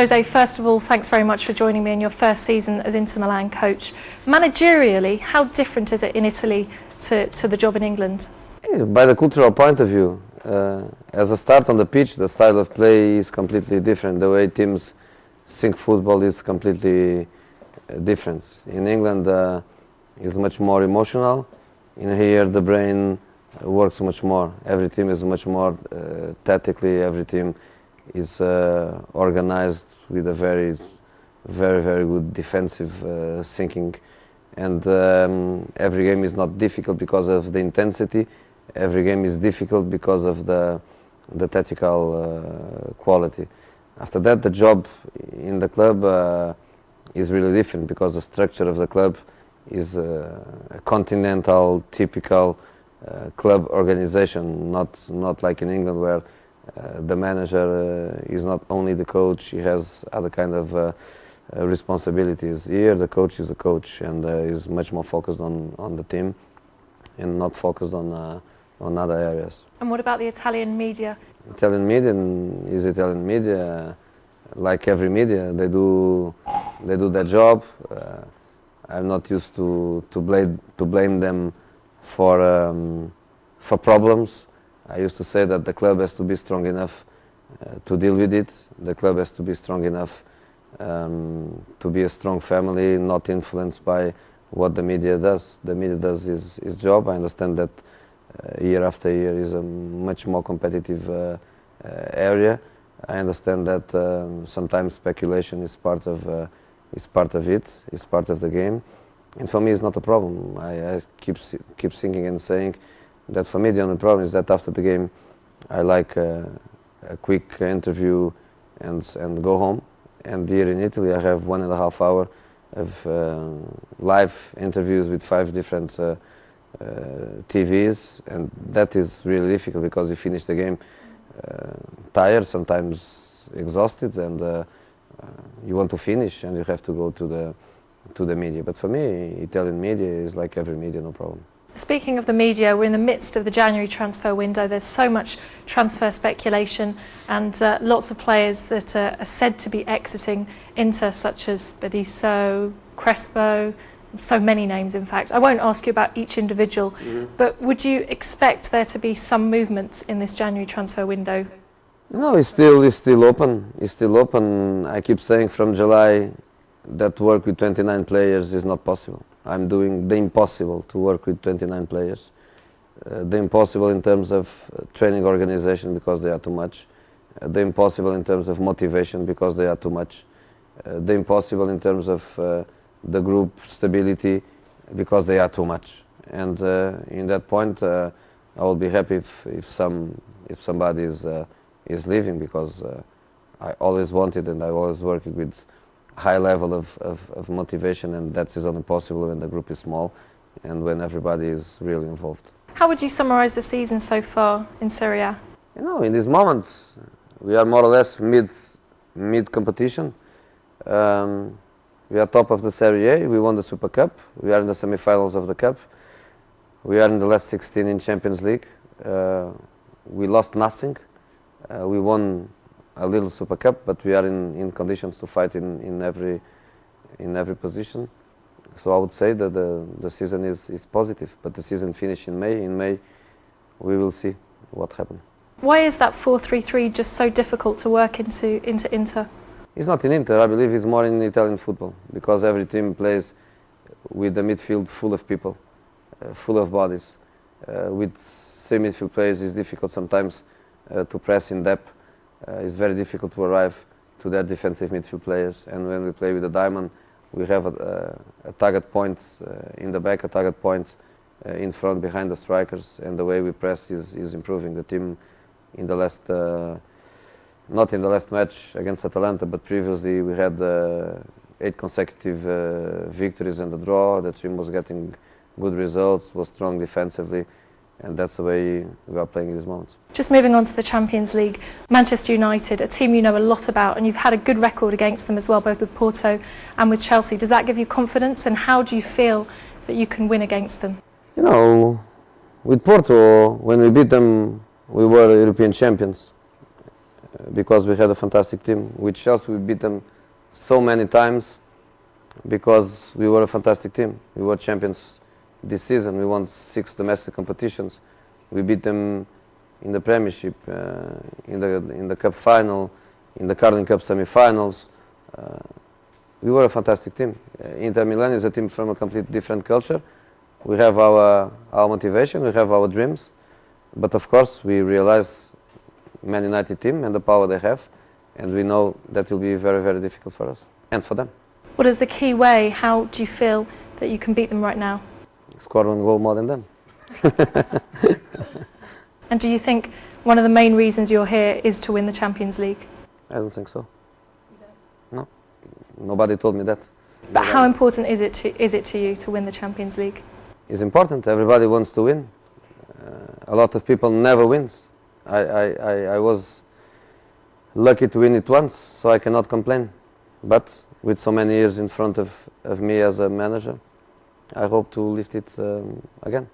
Jose, first of all, thanks very much for joining me in your first season as Inter Milan coach. Managerially, how different is it in Italy to the job in England? By the cultural point of view, as a start on the pitch, the style of play is completely different. The way teams think football is completely different. In England, it's much more emotional. In here, the brain works much more. Every team is much more tactically. Every team is organized with a very good defensive thinking, and every game is not difficult because of the intensity. Every game is difficult because of the tactical quality. After that, the job in the club is really different because the structure of the club is a continental, typical club organization, not like in England where the manager is not only the coach, he has other kind of responsibilities. Here the coach is a coach and is much more focused on the team and not focused on other areas. And what about the Italian media? Italian media, like every media, they do their job. I'm not used to blame them for problems. I used to say that the club has to be strong enough to deal with it. The club has to be strong enough to be a strong family, not influenced by what the media does. The media does its job. I understand that year after year is a much more competitive area. I understand that sometimes speculation is part of it, is part of the game. And for me, it's not a problem. I keep thinking and saying that for me the only problem is that after the game I like a quick interview and go home. And here in Italy I have 1.5 hours of live interviews with 5 different TVs, and that is really difficult because you finish the game tired, sometimes exhausted, and you want to finish and you have to go to the media. But for me, Italian media is like every media, no problem. Speaking of the media, we're in the midst of the January transfer window. There's so much transfer speculation and lots of players that are said to be exiting Inter, such as Berizzo, Crespo, so many names in fact. I won't ask you about each individual, but would you expect there to be some movements in this January transfer window? No, it's still open. It's still open. I keep saying from July that work with 29 players is not possible. I'm doing the impossible to work with 29 players. The impossible in terms of training organization because they are too much. The impossible in terms of motivation because they are too much. The impossible in terms of the group stability because they are too much. And in that point, I will be happy if somebody is leaving, because I always wanted and I always worked with high level of motivation, and that is only possible when the group is small and when everybody is really involved. How would you summarise the season so far in Serie A? You know, in these moments we are more or less mid competition. We are top of the Serie A. We won the Super Cup. We are in the semi-finals of the Cup. We are in the last 16 in Champions League. We lost nothing. We won a little Super Cup, but we are in conditions to fight in every position. So I would say that the season is positive, but the season finished in May. In May, we will see what happens. Why is that 4-3-3 just so difficult to work into Inter? It's not in Inter. I believe it's more in Italian football, because every team plays with the midfield full of people, full of bodies. With 3 midfield players, it's difficult sometimes to press in depth. It's very difficult to arrive to their defensive midfield players. And when we play with a diamond, we have a target point in the back, a target point in front behind the strikers, and the way we press is improving. The team in the last, not in the last match against Atalanta, but previously we had 8 consecutive victories and a draw. The team was getting good results, was strong defensively, and that's the way we are playing in these moments. Just moving on to the Champions League, Manchester United, a team you know a lot about, and you've had a good record against them as well, both with Porto and with Chelsea. Does that give you confidence, and how do you feel that you can win against them? You know, with Porto, when we beat them, we were European champions. because we had a fantastic team. With Chelsea we beat them so many times because we were a fantastic team. We were champions this season. We won 6 domestic competitions. We beat them in the Premiership, in the Cup final, in the Carling Cup semi-finals. We were a fantastic team. Inter Milan is a team from a completely different culture. We have our motivation, we have our dreams, but of course we realize Man United team and the power they have, and we know that will be very, very difficult for us and for them. What is the key way? How do you feel that you can beat them right now? Score 1 goal more than them. And do you think one of the main reasons you're here is to win the Champions League? I don't think so. No, nobody told me that. But how important is it to you to win the Champions League? It's important. Everybody wants to win. A lot of people never wins. I was lucky to win it once, so I cannot complain. But with so many years in front of me as a manager, I hope to lift it again.